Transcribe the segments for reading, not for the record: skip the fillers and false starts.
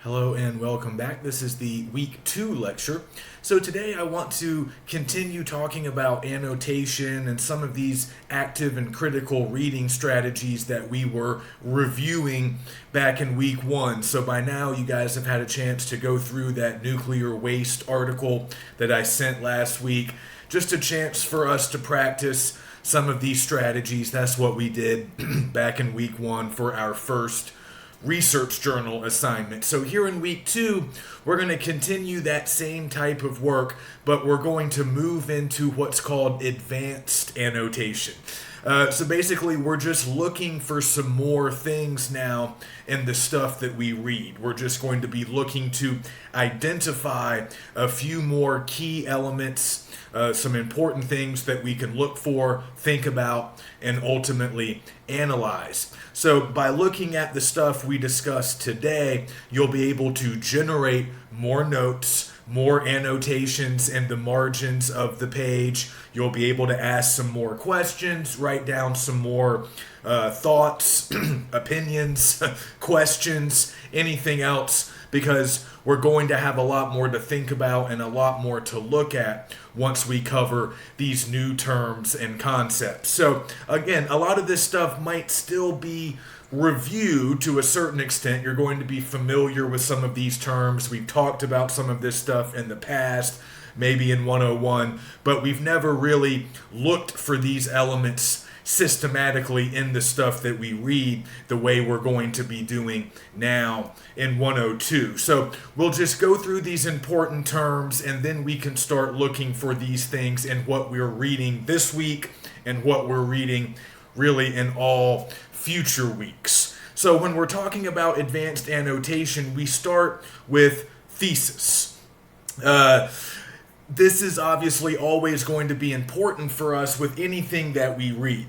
Hello and welcome back. This is the week 2 lecture. So today I want to continue talking about annotation and some of these active and critical reading strategies that we were reviewing back in week 1. So by now you guys have had a chance to go through that nuclear waste article that I sent last week. Just a chance for us to practice some of these strategies. That's what we did back in week 1 for our first research journal assignment. So here in week 2, we're going to continue that same type of work, but we're going to move into what's called advanced annotation. So basically, we're just looking for some more things now in the stuff that we read. We're just going to be looking to identify a few more key elements, some important things that we can look for, think about, and ultimately analyze. So by looking at the stuff we discussed today, you'll be able to generate more notes, more annotations in the margins of the page. You'll be able to ask some more questions, write down some more thoughts, opinions, questions, anything else, because we're going to have a lot more to think about and a lot more to look at once we cover these new terms and concepts. So again, a lot of this stuff might still be review to a certain extent. You're going to be familiar with some of these terms. We've talked about some of this stuff in the past, maybe in 101, but we've never really looked for these elements systematically in the stuff that we read the way we're going to be doing now in 102. So we'll just go through these important terms and then we can start looking for these things in what we're reading this week and what we're reading really in all future weeks. So when we're talking about advanced annotation, we start with thesis. This is obviously always going to be important for us with anything that we read.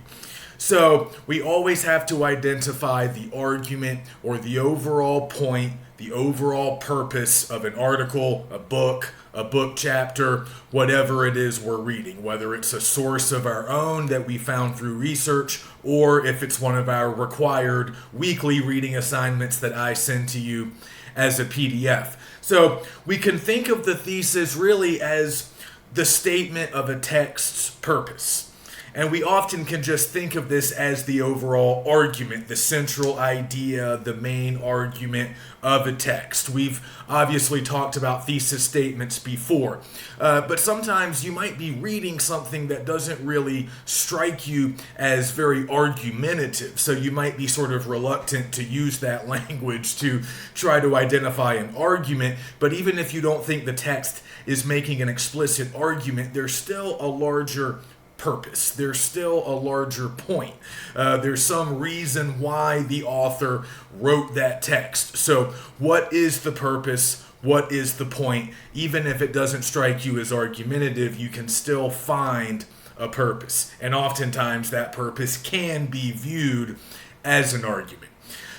So we always have to identify the argument or the overall point, the overall purpose of an article, a book chapter, whatever it is we're reading, whether it's a source of our own that we found through research, or if it's one of our required weekly reading assignments that I send to you as a PDF. So we can think of the thesis really as the statement of a text's purpose. And we often can just think of this as the overall argument, the central idea, the main argument of a text. We've obviously talked about thesis statements before, but sometimes you might be reading something that doesn't really strike you as very argumentative. So you might be sort of reluctant to use that language to try to identify an argument. But even if you don't think the text is making an explicit argument, there's still a larger purpose. There's still a larger point. There's some reason why the author wrote that text. So what is the purpose? What is the point? Even if it doesn't strike you as argumentative, you can still find a purpose. And oftentimes that purpose can be viewed as an argument.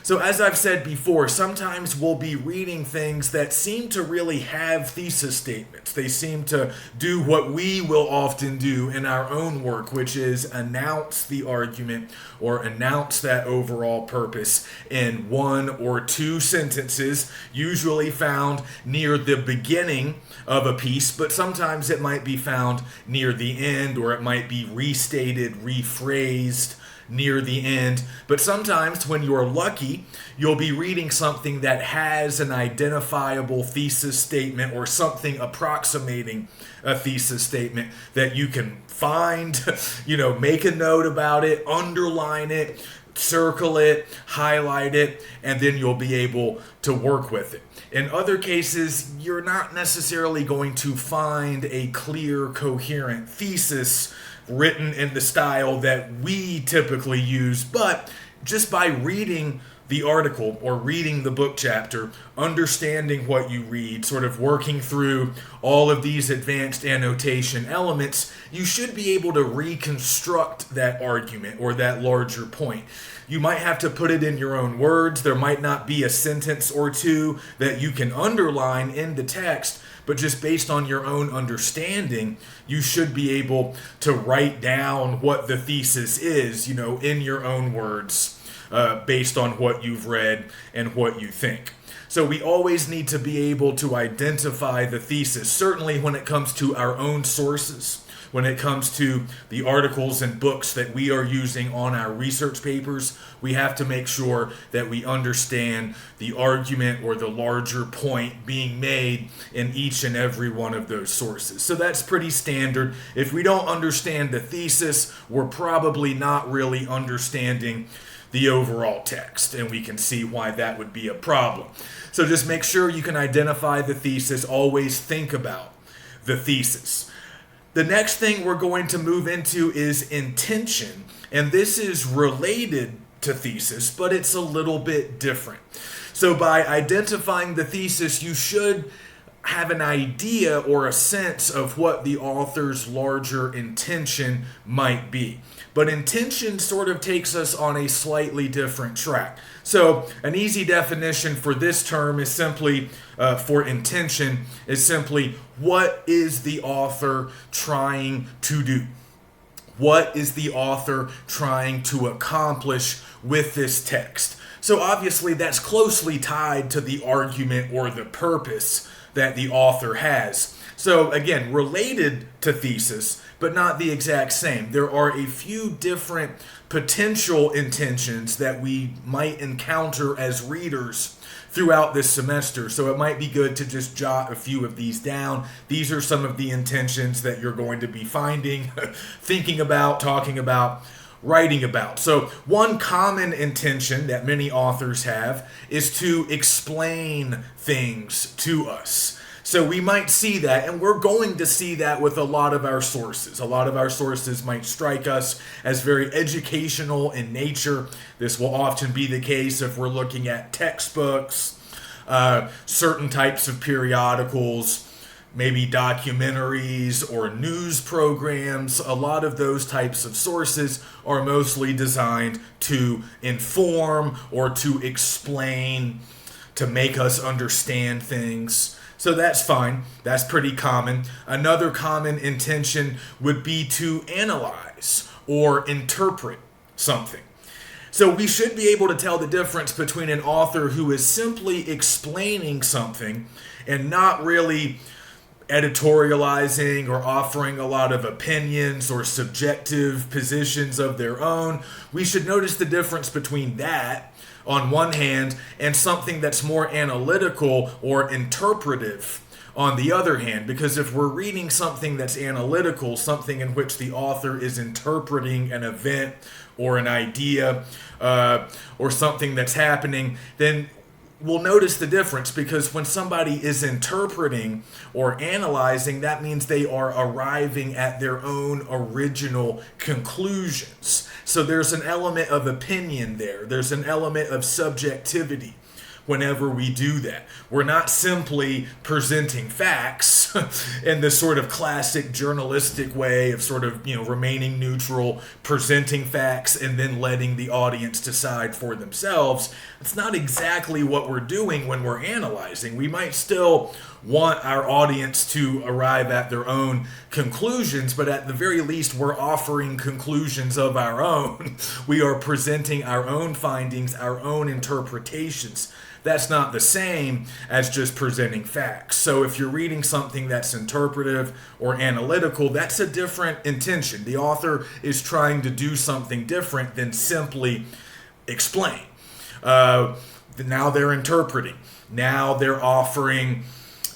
So as I've said before, sometimes we'll be reading things that seem to really have thesis statements. They seem to do what we will often do in our own work, which is announce the argument or announce that overall purpose in 1 or 2 sentences, usually found near the beginning of a piece, but sometimes it might be found near the end, or it might be restated, rephrased near the end. But sometimes when you're lucky, you'll be reading something that has an identifiable thesis statement or something approximating a thesis statement that you can find, make a note about it, underline it, circle it, highlight it, and then you'll be able to work with it. In other cases, you're not necessarily going to find a clear, coherent thesis written in the style that we typically use, but just by reading the article or reading the book chapter, understanding what you read, sort of working through all of these advanced annotation elements, you should be able to reconstruct that argument or that larger point. You might have to put it in your own words. There might not be a sentence or two that you can underline in the text, but just based on your own understanding, you should be able to write down what the thesis is, in your own words, based on what you've read and what you think. So we always need to be able to identify the thesis, certainly when it comes to our own sources, when it comes to the articles and books that we are using on our research papers. We have to make sure that we understand the argument or the larger point being made in each and every one of those sources. So that's pretty standard. If we don't understand the thesis, we're probably not really understanding the overall text, and we can see why that would be a problem. So just make sure you can identify the thesis. Always think about the thesis. The next thing we're going to move into is intention, and this is related to thesis, but it's a little bit different. So by identifying the thesis, you should have an idea or a sense of what the author's larger intention might be. But intention sort of takes us on a slightly different track. So an easy definition for this term is simply, for intention, is simply, what is the author trying to do? What is the author trying to accomplish with this text? So obviously that's closely tied to the argument or the purpose that the author has. So again, related to thesis, but not the exact same. There are a few different potential intentions that we might encounter as readers throughout this semester. So it might be good to just jot a few of these down. These are some of the intentions that you're going to be finding, thinking about, talking about, writing about. So one common intention that many authors have is to explain things to us. So we might see that, and we're going to see that with a lot of our sources. A lot of our sources might strike us as very educational in nature. This will often be the case if we're looking at textbooks, certain types of periodicals, maybe documentaries or news programs. A lot of those types of sources are mostly designed to inform or to explain, to make us understand things. So that's fine. That's pretty common. Another common intention would be to analyze or interpret something. So we should be able to tell the difference between an author who is simply explaining something and not really editorializing or offering a lot of opinions or subjective positions of their own. We should notice the difference between that on one hand and something that's more analytical or interpretive on the other hand, because if we're reading something that's analytical, something in which the author is interpreting an event or an idea or something that's happening, then we'll notice the difference, because when somebody is interpreting or analyzing, that means they are arriving at their own original conclusions. So there's an element of opinion there. There's an element of subjectivity whenever we do that. We're not simply presenting facts in this sort of classic journalistic way of sort of, remaining neutral, presenting facts and then letting the audience decide for themselves. It's not exactly what we're doing when we're analyzing. We might still want our audience to arrive at their own conclusions, but at the very least, we're offering conclusions of our own. We are presenting our own findings, our own interpretations. That's not the same as just presenting facts. So if you're reading something that's interpretive or analytical, that's a different intention. The author is trying to do something different than simply explain. Now they're interpreting. Now they're offering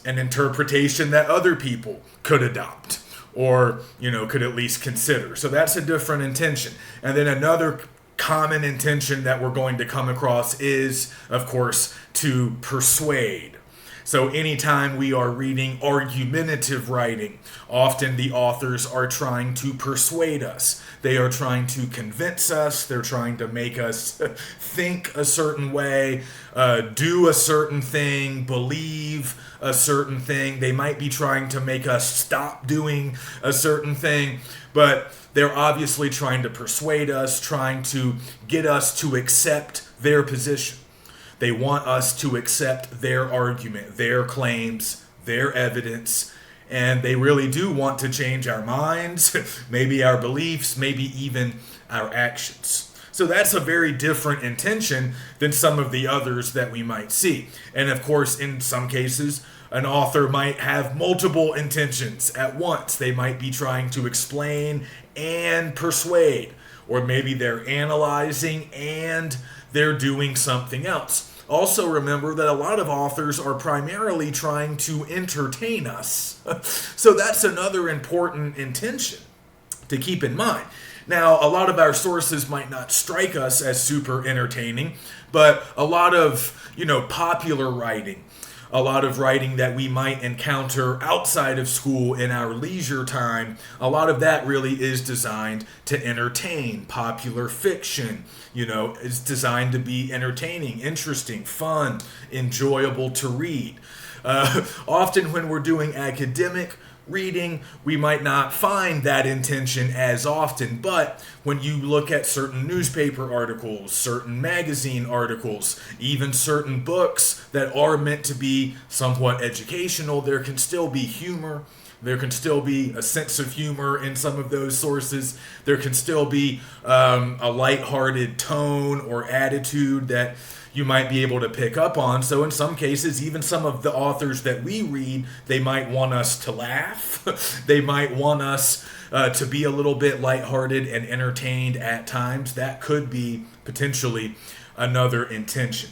an interpretation that other people could adopt or, could at least consider. So that's a different intention. And then another common intention that we're going to come across is, of course, to persuade. So anytime we are reading argumentative writing, often the authors are trying to persuade us. They are trying to convince us. They're trying to make us think a certain way, do a certain thing, believe a certain thing. They might be trying to make us stop doing a certain thing, but they're obviously trying to persuade us, trying to get us to accept their position. They want us to accept their argument, their claims, their evidence, and they really do want to change our minds, maybe our beliefs, maybe even our actions. So that's a very different intention than some of the others that we might see. And of course, in some cases, an author might have multiple intentions at once. They might be trying to explain and persuade, or maybe they're analyzing and they're doing something else. Also, remember that a lot of authors are primarily trying to entertain us. So that's another important intention to keep in mind. Now, a lot of our sources might not strike us as super entertaining, but a lot of, popular writing, a lot of writing that we might encounter outside of school in our leisure time, a lot of that really is designed to entertain. Popular fiction, is designed to be entertaining, interesting, fun, enjoyable to read. Often when we're doing academic reading, we might not find that intention as often, but when you look at certain newspaper articles, certain magazine articles, even certain books that are meant to be somewhat educational, there can still be humor. There can still be a sense of humor in some of those sources. There can still be a lighthearted tone or attitude that you might be able to pick up on. So in some cases, even some of the authors that we read, they might want us to laugh. They might want us to be a little bit lighthearted and entertained at times. That could be potentially another intention.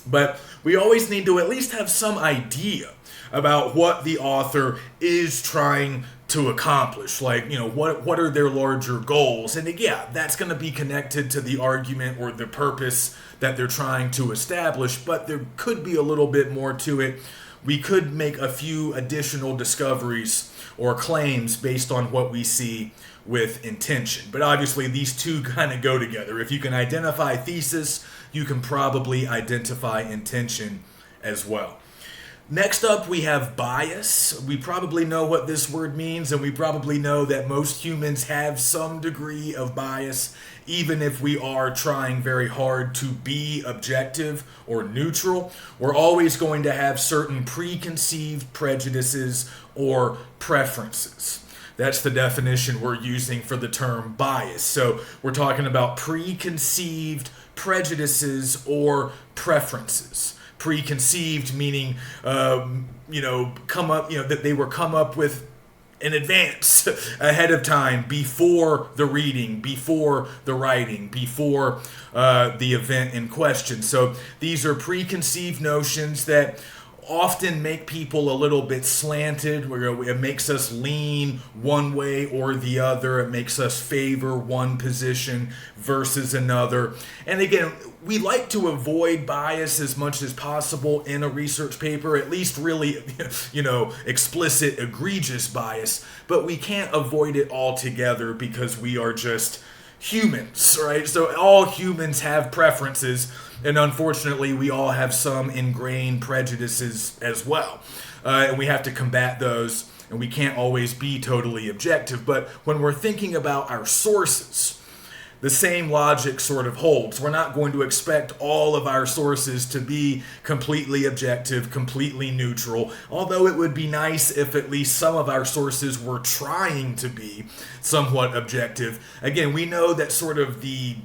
But we always need to at least have some idea about what the author is trying to accomplish. Like, what are their larger goals? And yeah, that's going to be connected to the argument or the purpose that they're trying to establish, but there could be a little bit more to it. We could make a few additional discoveries or claims based on what we see with intention. But obviously, these two kind of go together. If you can identify thesis, you can probably identify intention as well. Next up, we have bias. We probably know what this word means, and we probably know that most humans have some degree of bias, even if we are trying very hard to be objective or neutral. We're always going to have certain preconceived prejudices or preferences. That's the definition we're using for the term bias. So we're talking about preconceived prejudices or preferences. Preconceived meaning, that they were come up with in advance, ahead of time, before the reading, before the writing, before the event in question. So these are preconceived notions that often make people a little bit slanted, where it makes us lean one way or the other. It makes us favor one position versus another. And again, we like to avoid bias as much as possible in a research paper, at least really, explicit, egregious bias, but we can't avoid it altogether because we are just humans, right? So all humans have preferences, and unfortunately, we all have some ingrained prejudices as well. And we have to combat those, and we can't always be totally objective. But when we're thinking about our sources, the same logic sort of holds. We're not going to expect all of our sources to be completely objective, completely neutral, although it would be nice if at least some of our sources were trying to be somewhat objective. Again, we know that sort of the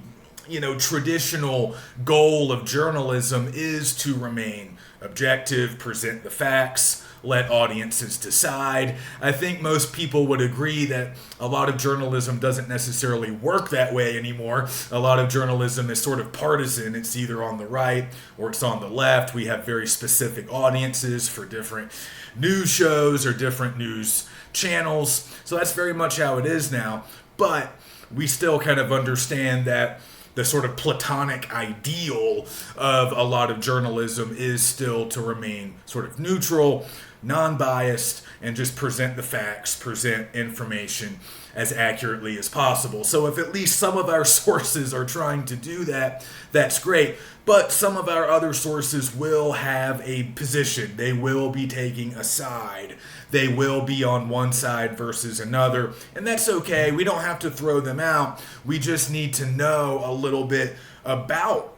traditional goal of journalism is to remain objective, present the facts, let audiences decide. I think most people would agree that a lot of journalism doesn't necessarily work that way anymore. A lot of journalism is sort of partisan. It's either on the right or it's on the left. We have very specific audiences for different news shows or different news channels. So that's very much how it is now. But we still kind of understand that the sort of platonic ideal of a lot of journalism is still to remain sort of neutral, non-biased, and just present the facts, present information as accurately as possible. So if at least some of our sources are trying to do that, that's great. But some of our other sources will have a position. They will be taking a side. They will be on one side versus another. And that's okay. We don't have to throw them out. We just need to know a little bit about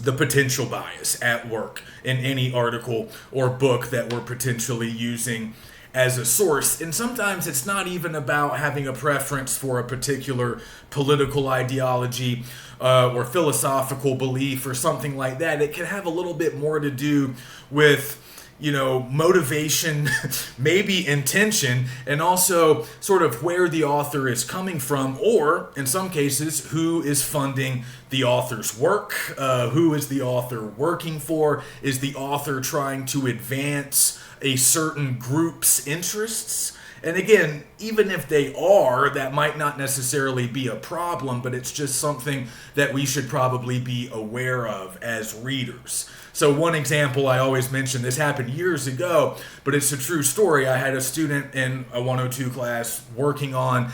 the potential bias at work in any article or book that we're potentially using as a source. And sometimes it's not even about having a preference for a particular political ideology or philosophical belief or something like that. It can have a little bit more to do with motivation, maybe intention, and also sort of where the author is coming from, or in some cases, who is funding the author's work, who is the author working for, is the author trying to advance a certain group's interests. And again, even if they are, that might not necessarily be a problem, but it's just something that we should probably be aware of as readers. So one example I always mention, this happened years ago, but it's a true story. I had a student in a 102 class working on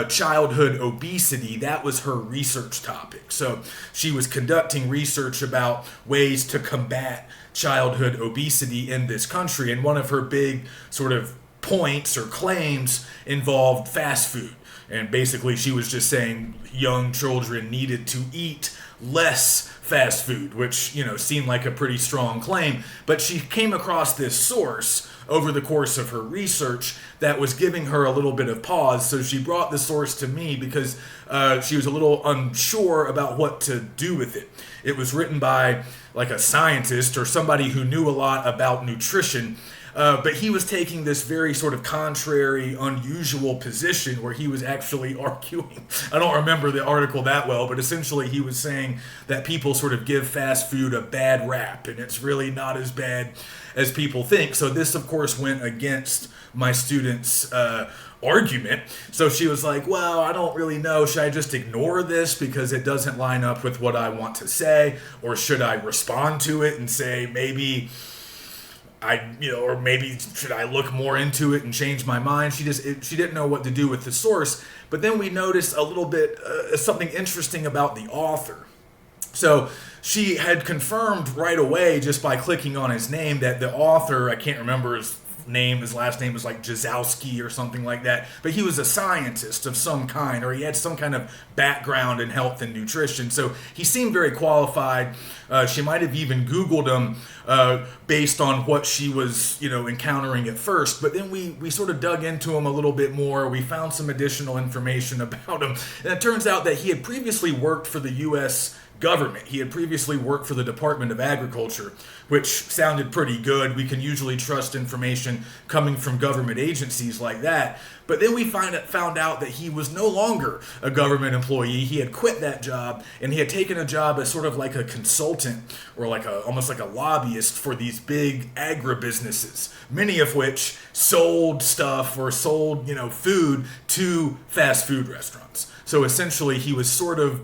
childhood obesity. That was her research topic. So she was conducting research about ways to combat childhood obesity in this country. And one of her big sort of points or claims involved fast food. And basically she was just saying young children needed to eat less fast food, which, seemed like a pretty strong claim. But she came across this source over the course of her research that was giving her a little bit of pause. So she brought the source to me because she was a little unsure about what to do with it. It was written by like a scientist or somebody who knew a lot about nutrition. But he was taking this very sort of contrary, unusual position where he was actually arguing. I don't remember the article that well, but essentially he was saying that people sort of give fast food a bad rap, and it's really not as bad as people think. So this, of course, went against my student's argument. So she was like, well, I don't really know. Should I just ignore this because it doesn't line up with what I want to say? Or should I respond to it and say maybe or maybe should I look more into it and change my mind? She didn't know what to do with the source. But then we noticed a little bit something interesting about the author. So she had confirmed right away just by clicking on his name that the author, I can't remember his last name was like Jazowski or something like that, but he was a scientist of some kind, or he had some kind of background in health and nutrition, so he seemed very qualified. She might have even Googled him based on what she was encountering at first, but then we sort of dug into him a little bit more. We found some additional information about him, and it turns out that he had previously worked for the U.S. government. He had previously worked for the Department of Agriculture, which sounded pretty good. We can usually trust information coming from government agencies like that. But then we found out that he was no longer a government employee. He had quit that job, and he had taken a job as sort of like a consultant or almost like a lobbyist for these big agribusinesses, many of which sold stuff or sold, food to fast food restaurants. So essentially he was sort of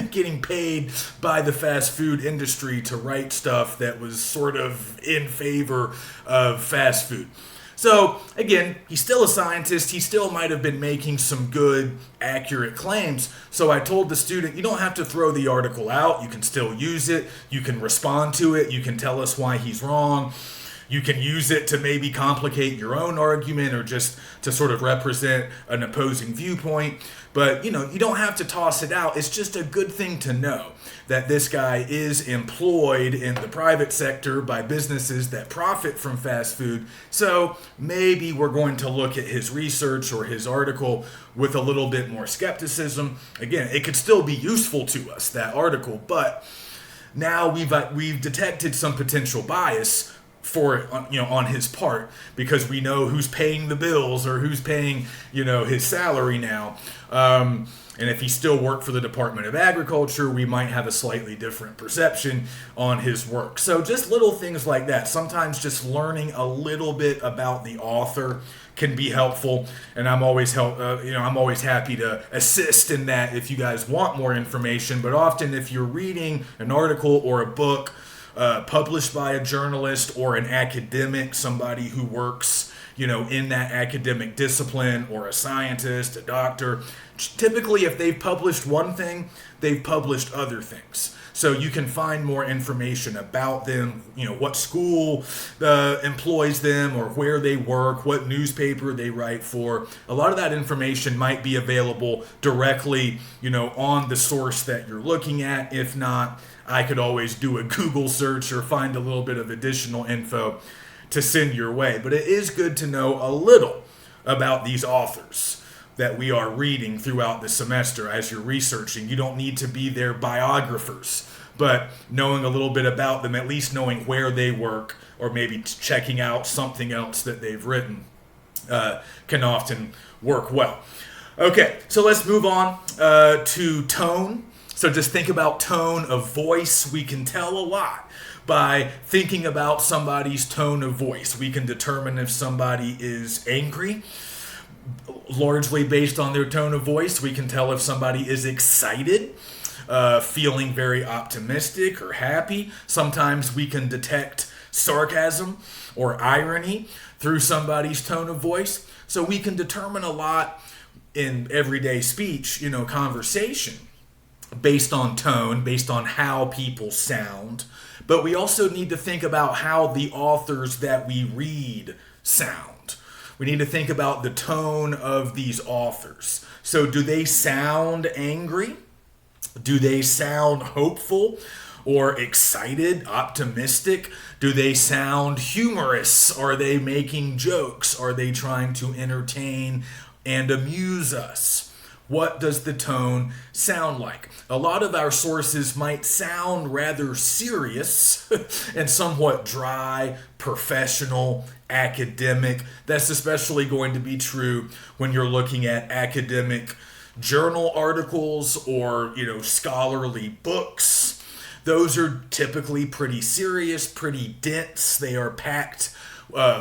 getting paid by the fast food industry to write stuff that was sort of in favor of fast food. So again, he's still a scientist. He still might have been making some good, accurate claims. So I told the student, you don't have to throw the article out. You can still use it. You can respond to it. You can tell us why he's wrong. You can use it to maybe complicate your own argument or just to sort of represent an opposing viewpoint. But, you don't have to toss it out. It's just a good thing to know that this guy is employed in the private sector by businesses that profit from fast food. So maybe we're going to look at his research or his article with a little bit more skepticism. Again, it could still be useful to us, that article, but now we've detected some potential bias on his part, because we know who's paying the bills or who's paying his salary now, and if he still worked for the Department of Agriculture, we might have a slightly different perception on his work. So just little things like that. Sometimes just learning a little bit about the author can be helpful, and I'm always happy to assist in that if you guys want more information. But often if you're reading an article or a book published by a journalist or an academic, somebody who works, in that academic discipline, or a scientist, a doctor, typically if they've published one thing, they've published other things. So you can find more information about them, what school employs them or where they work, what newspaper they write for. A lot of that information might be available directly, on the source that you're looking at. If not, I could always do a Google search or find a little bit of additional info to send your way. But it is good to know a little about these authors that we are reading throughout the semester as you're researching. You don't need to be their biographers, but knowing a little bit about them, at least knowing where they work, or maybe checking out something else that they've written, can often work well. Okay, so let's move on to tone. So just think about tone of voice. We can tell a lot by thinking about somebody's tone of voice. We can determine if somebody is angry, largely based on their tone of voice. We can tell if somebody is excited, feeling very optimistic or happy. Sometimes we can detect sarcasm or irony through somebody's tone of voice. So we can determine a lot in everyday speech, conversation, based on tone, based on how people sound. But we also need to think about how the authors that we read sound. We need to think about the tone of these authors. So do they sound angry? Do they sound hopeful or excited, optimistic? Do they sound humorous? Are they making jokes? Are they trying to entertain and amuse us? What does the tone sound like? A lot of our sources might sound rather serious and somewhat dry, professional, academic. That's especially going to be true when you're looking at academic journal articles or, scholarly books. Those are typically pretty serious, pretty dense. They are packed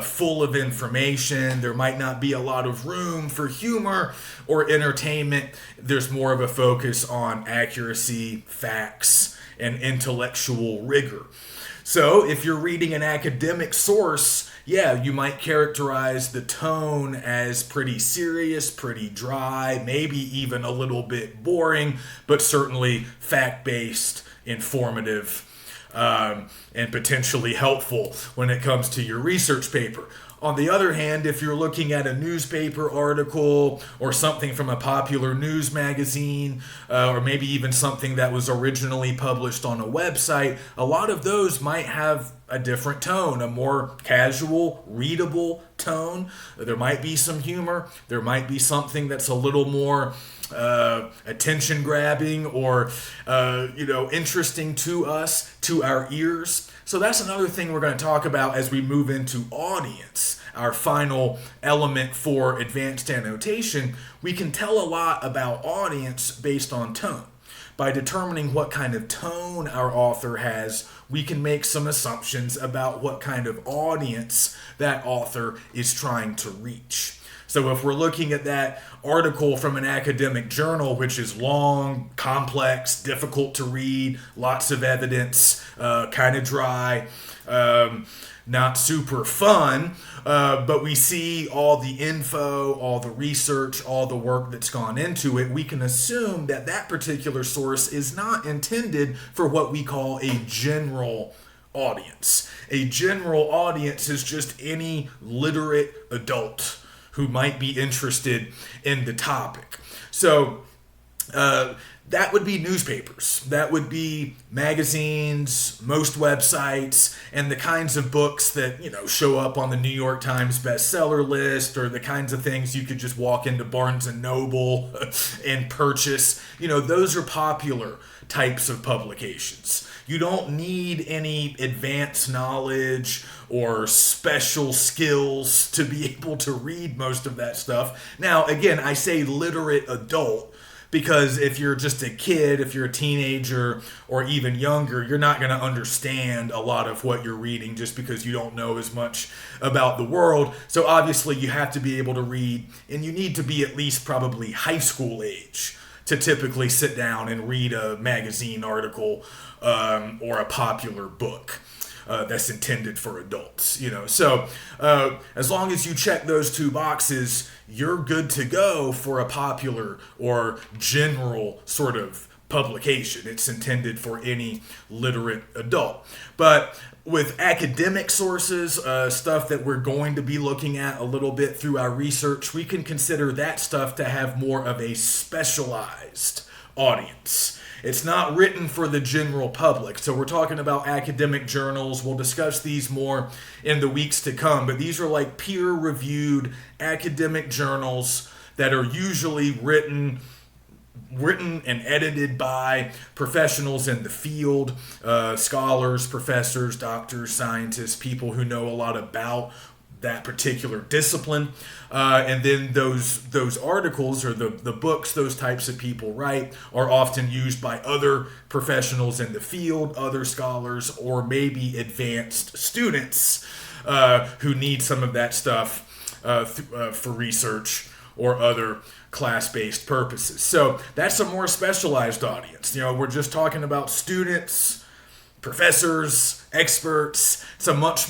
full of information. There might not be a lot of room for humor or entertainment. There's more of a focus on accuracy, facts, and intellectual rigor. So if you're reading an academic source, you might characterize the tone as pretty serious, pretty dry, maybe even a little bit boring, but certainly fact-based, informative, and potentially helpful when it comes to your research paper. On the other hand, if you're looking at a newspaper article or something from a popular news magazine, or maybe even something that was originally published on a website, a lot of those might have a different tone, a more casual, readable tone. There might be some humor. There might be something that's a little more attention grabbing or interesting to us, to our ears. So that's another thing we're going to talk about as we move into audience, our final element for advanced annotation. We can tell a lot about audience based on tone. By determining what kind of tone our author has, we can make some assumptions about what kind of audience that author is trying to reach. So if we're looking at that article from an academic journal, which is long, complex, difficult to read, lots of evidence, kind of dry, not super fun, but we see all the info, all the research, all the work that's gone into it, we can assume that that particular source is not intended for what we call a general audience. A general audience is just any literate adult who might be interested in the topic. So that would be newspapers, that would be magazines, most websites, and the kinds of books that show up on the New York Times bestseller list, or the kinds of things you could just walk into Barnes and Noble and purchase. Those are popular types of publications. You don't need any advanced knowledge or special skills to be able to read most of that stuff. Now, again, I say literate adult because if you're just a kid, if you're a teenager or even younger, you're not going to understand a lot of what you're reading just because you don't know as much about the world. So obviously you have to be able to read, and you need to be at least probably high school age to typically sit down and read a magazine article or a popular book that's intended for adults. So as long as you check those two boxes, you're good to go for a popular or general sort of publication. It's intended for any literate adult. But with academic sources, stuff that we're going to be looking at a little bit through our research, we can consider that stuff to have more of a specialized audience. It's not written for the general public. So we're talking about academic journals. We'll discuss these more in the weeks to come, but these are like peer-reviewed academic journals that are usually written and edited by professionals in the field, scholars, professors, doctors, scientists, people who know a lot about that particular discipline. And then those articles or the books those types of people write are often used by other professionals in the field, other scholars, or maybe advanced students who need some of that stuff for research or other class-based purposes. So that's a more specialized audience. We're just talking about students, professors, experts. It's a much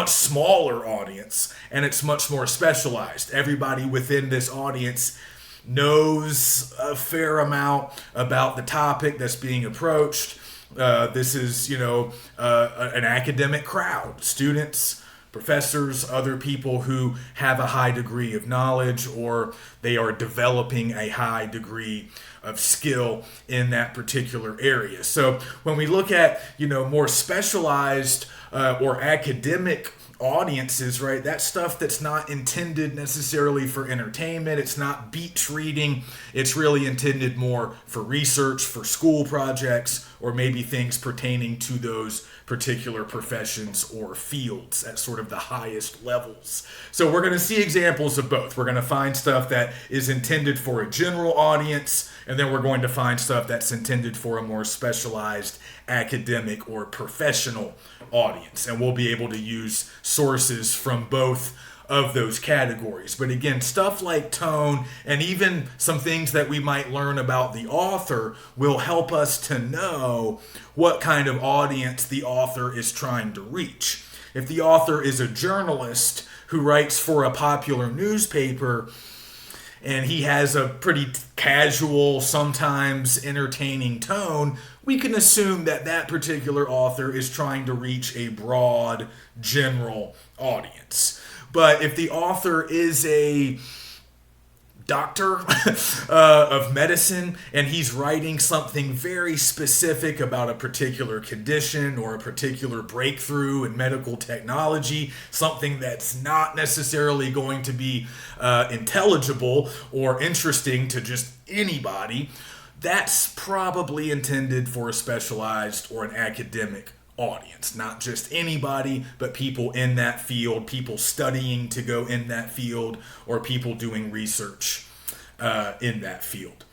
smaller audience, and it's much more specialized. Everybody within this audience knows a fair amount about the topic that's being approached. This is, an academic crowd, students, professors, other people who have a high degree of knowledge, or they are developing a high degree of skill in that particular area. So when we look at, more specialized or academic audiences, right, that's stuff that's not intended necessarily for entertainment. It's not beach reading. It's really intended more for research, for school projects, or maybe things pertaining to those particular professions or fields at sort of the highest levels. So we're going to see examples of both. We're going to find stuff that is intended for a general audience, and then we're going to find stuff that's intended for a more specialized academic or professional audience. And we'll be able to use sources from both of those categories. But again, stuff like tone and even some things that we might learn about the author will help us to know what kind of audience the author is trying to reach. If the author is a journalist who writes for a popular newspaper and he has a pretty casual, sometimes entertaining tone, we can assume that that particular author is trying to reach a broad, general audience. But if the author is a doctor of medicine and he's writing something very specific about a particular condition or a particular breakthrough in medical technology, something that's not necessarily going to be intelligible or interesting to just anybody, that's probably intended for a specialized or an academic audience. Not just anybody, but people in that field, people studying to go in that field, or people doing research in that field.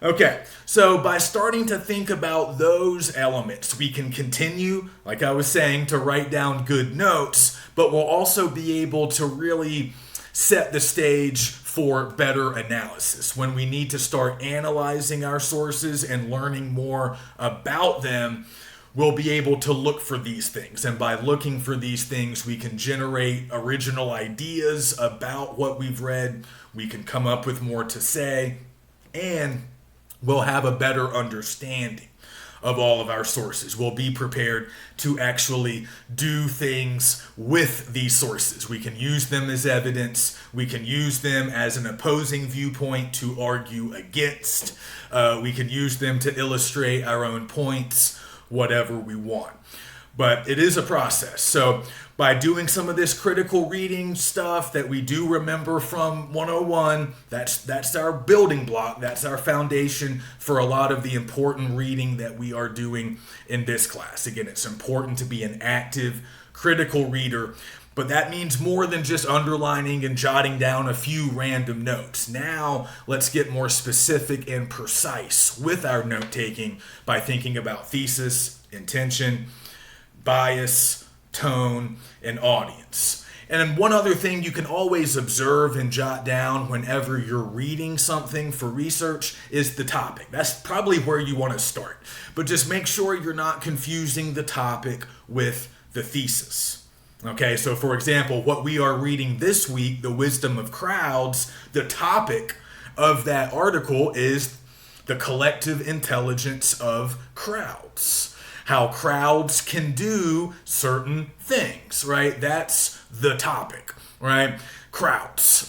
Okay, so by starting to think about those elements, we can continue, like I was saying, to write down good notes, but we'll also be able to really set the stage for better analysis. When we need to start analyzing our sources and learning more about them, we'll be able to look for these things. And by looking for these things, we can generate original ideas about what we've read. We can come up with more to say, and we'll have a better understanding of all of our sources. We'll be prepared to actually do things with these sources. We can use them as evidence. We can use them as an opposing viewpoint to argue against. We can use them to illustrate our own points, whatever we want. But it is a process. So by doing some of this critical reading stuff that we do remember from 101, that's our building block, that's our foundation for a lot of the important reading that we are doing in this class. Again, it's important to be an active, critical reader, but that means more than just underlining and jotting down a few random notes. Now, let's get more specific and precise with our note-taking by thinking about thesis, intention, bias, tone, and audience. And then one other thing you can always observe and jot down whenever you're reading something for research is the topic. That's probably where you want to start. But just make sure you're not confusing the topic with the thesis. Okay, so for example, what we are reading this week, The Wisdom of Crowds, the topic of that article is the collective intelligence of crowds. How crowds can do certain things, right? That's the topic, right? Crowds.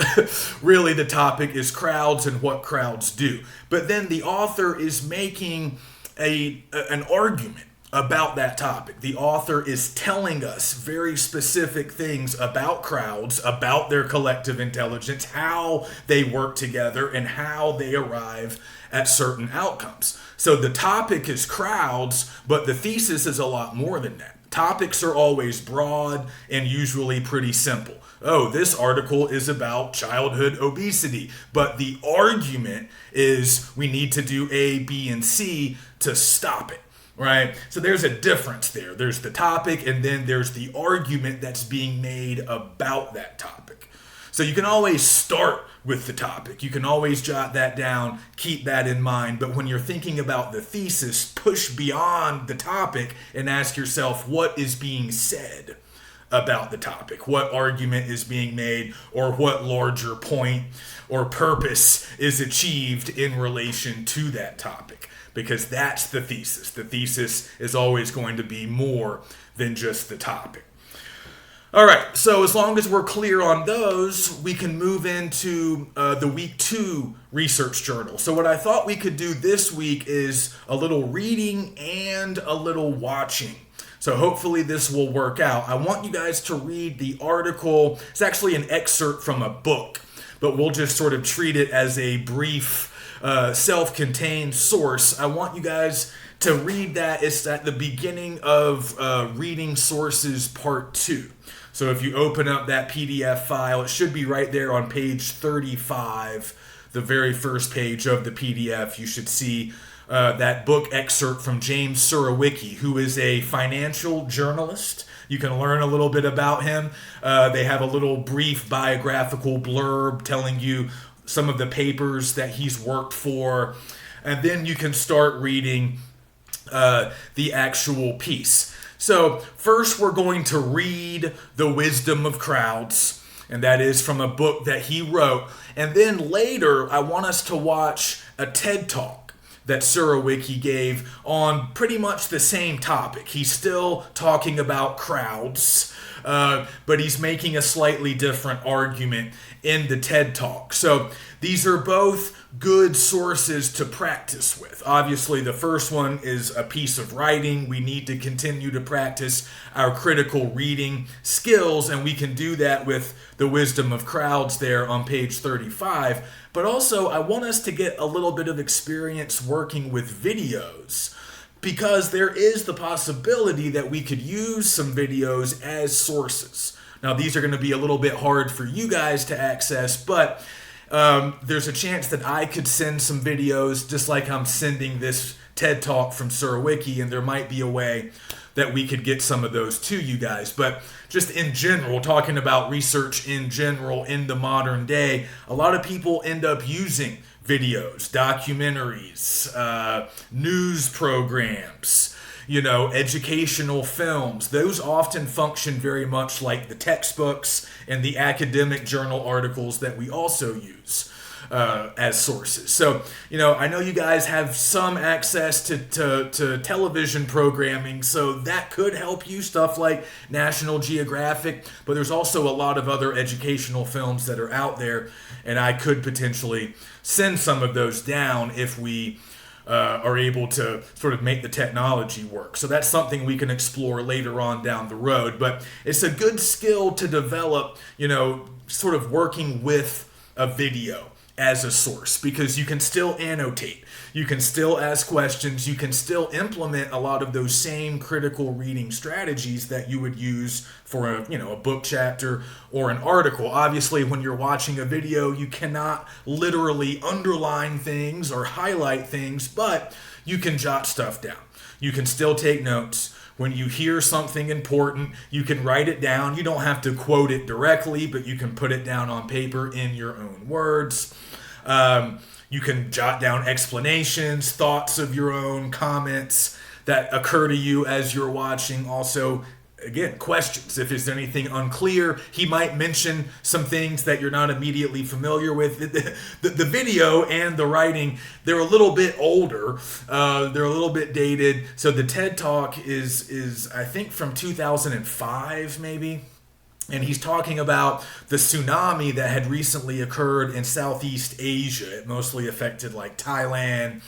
Really, the topic is crowds and what crowds do. But then the author is making an argument about that topic. The author is telling us very specific things about crowds, about their collective intelligence, how they work together, and how they arrive at certain outcomes. So the topic is crowds, but the thesis is a lot more than that. Topics are always broad and usually pretty simple. Oh, this article is about childhood obesity, but the argument is we need to do A, B, and C to stop it, right? So there's a difference there. There's the topic, and then there's the argument that's being made about that topic. So you can always start with the topic. You can always jot that down, keep that in mind. But when you're thinking about the thesis, push beyond the topic and ask yourself, what is being said about the topic? What argument is being made, or what larger point or purpose is achieved in relation to that topic? Because that's the thesis. The thesis is always going to be more than just the topic. All right, so as long as we're clear on those, we can move into the week 2 research journal. So what I thought we could do this week is a little reading and a little watching. So hopefully this will work out. I want you guys to read the article. It's actually an excerpt from a book, but we'll just sort of treat it as a brief self-contained source. I want you guys to read that. It's at the beginning of Reading Sources Part 2. So if you open up that PDF file, it should be right there on page 35, the very first page of the PDF. You should see that book excerpt from James Surowiecki, who is a financial journalist. You can learn a little bit about him. They have a little brief biographical blurb telling you some of the papers that he's worked for. And then you can start reading the actual piece. So first we're going to read The Wisdom of Crowds, and that is from a book that he wrote. And then later I want us to watch a TED Talk that Surowiecki gave on pretty much the same topic. He's still talking about crowds, but he's making a slightly different argument in the TED Talk. So these are both good sources to practice with. Obviously, the first one is a piece of writing. We need to continue to practice our critical reading skills, and we can do that with The Wisdom of Crowds there on page 35. But also, I want us to get a little bit of experience working with videos, because there is the possibility that we could use some videos as sources. Now, these are going to be a little bit hard for you guys to access, but there's a chance that I could send some videos just like I'm sending this TED Talk from Surowiecki, and there might be a way that we could get some of those to you guys. But just in general, talking about research in general in the modern day, a lot of people end up using videos, documentaries, news programs, educational films. Those often function very much like the textbooks and the academic journal articles that we also use as sources. So, I know you guys have some access to television programming, so that could help you, stuff like National Geographic, but there's also a lot of other educational films that are out there, and I could potentially send some of those down if we are able to sort of make the technology work. So that's something we can explore later on down the road. But it's a good skill to develop, sort of working with a video as a source, because you can still annotate, you can still ask questions, you can still implement a lot of those same critical reading strategies that you would use for a book chapter or an article. Obviously, when you're watching a video, you cannot literally underline things or highlight things, but you can jot stuff down. You can still take notes. When you hear something important, you can write it down. You don't have to quote it directly, but you can put it down on paper in your own words. You can jot down explanations, thoughts of your own, comments that occur to you as you're watching. Also, again, questions. If there's anything unclear, he might mention some things that you're not immediately familiar with. The video and the writing, they're a little bit older. They're a little bit dated. So the TED Talk is I think from 2005 maybe. And he's talking about the tsunami that had recently occurred in Southeast Asia. It mostly affected like Thailand,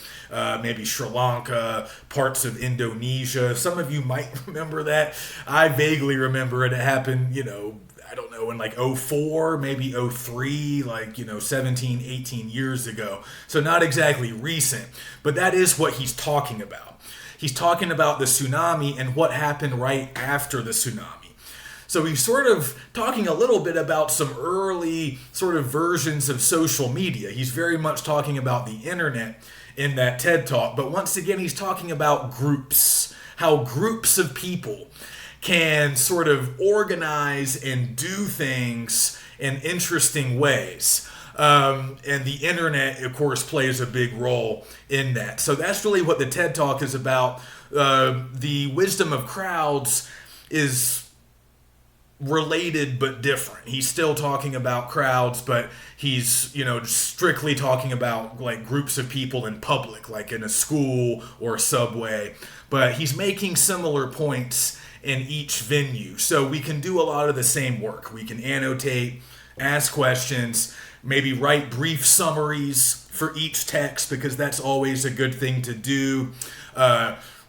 maybe Sri Lanka, parts of Indonesia. Some of you might remember that. I vaguely remember it. It happened, I don't know, in like '04, maybe '03, like, 17, 18 years ago. So not exactly recent, but that is what he's talking about. He's talking about the tsunami and what happened right after the tsunami. So he's sort of talking a little bit about some early sort of versions of social media. He's very much talking about the internet in that TED Talk. But once again, he's talking about groups, how groups of people can sort of organize and do things in interesting ways. And the internet, of course, plays a big role in that. So that's really what the TED Talk is about. The wisdom of crowds is related but different. He's still talking about crowds, but he's, strictly talking about like groups of people in public, like in a school or a subway. But he's making similar points in each venue. So we can do a lot of the same work. We can annotate, ask questions, maybe write brief summaries for each text, because that's always a good thing to do.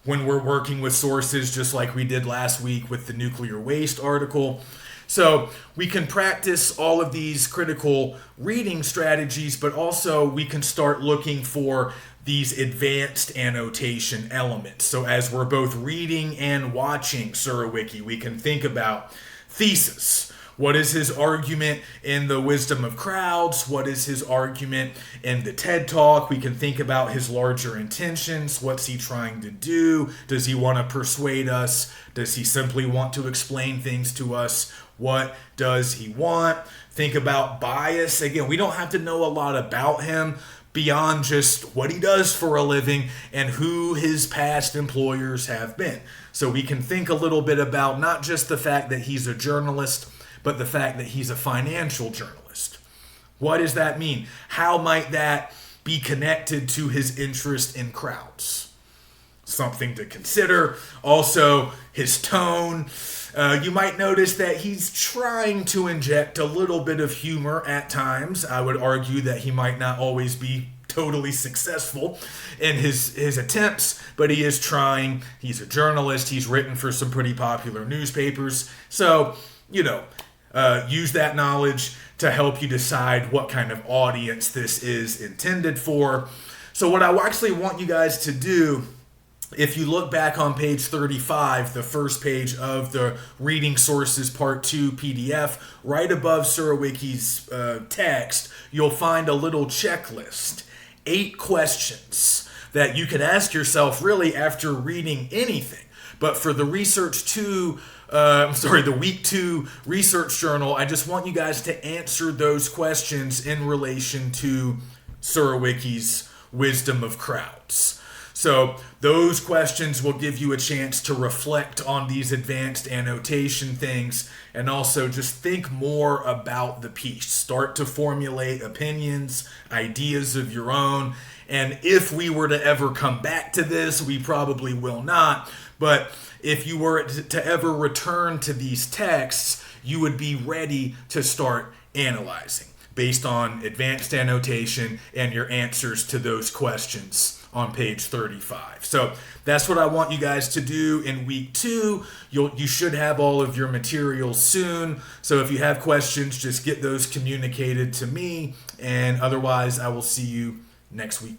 When we're working with sources, just like we did last week with the nuclear waste article. So we can practice all of these critical reading strategies, but also we can start looking for these advanced annotation elements. So as we're both reading and watching Surowiecki, we can think about thesis. What is his argument in the wisdom of crowds? What is his argument in the TED Talk? We can think about his larger intentions. What's he trying to do? Does he want to persuade us? Does he simply want to explain things to us? What does he want? Think about bias. Again, we don't have to know a lot about him beyond just what he does for a living and who his past employers have been. So we can think a little bit about not just the fact that he's a journalist, but the fact that he's a financial journalist. What does that mean? How might that be connected to his interest in crowds? Something to consider. Also, his tone. You might notice that he's trying to inject a little bit of humor at times. I would argue that he might not always be totally successful in his attempts, but he is trying. He's a journalist. He's written for some pretty popular newspapers. So, use that knowledge to help you decide what kind of audience this is intended for. So what I actually want you guys to do, if you look back on page 35, the first page of the Reading Sources Part 2 PDF, right above Surowiecki's text, you'll find a little checklist. 8 questions that you could ask yourself really after reading anything. But for the the week 2 research journal, I just want you guys to answer those questions in relation to Surowiecki's wisdom of crowds. So those questions will give you a chance to reflect on these advanced annotation things and also just think more about the piece. Start to formulate opinions, ideas of your own. And if we were to ever come back to this, we probably will not. But if you were to ever return to these texts, you would be ready to start analyzing based on advanced annotation and your answers to those questions on page 35. So that's what I want you guys to do in week 2. You should have all of your materials soon. So if you have questions, just get those communicated to me. And otherwise, I will see you next week.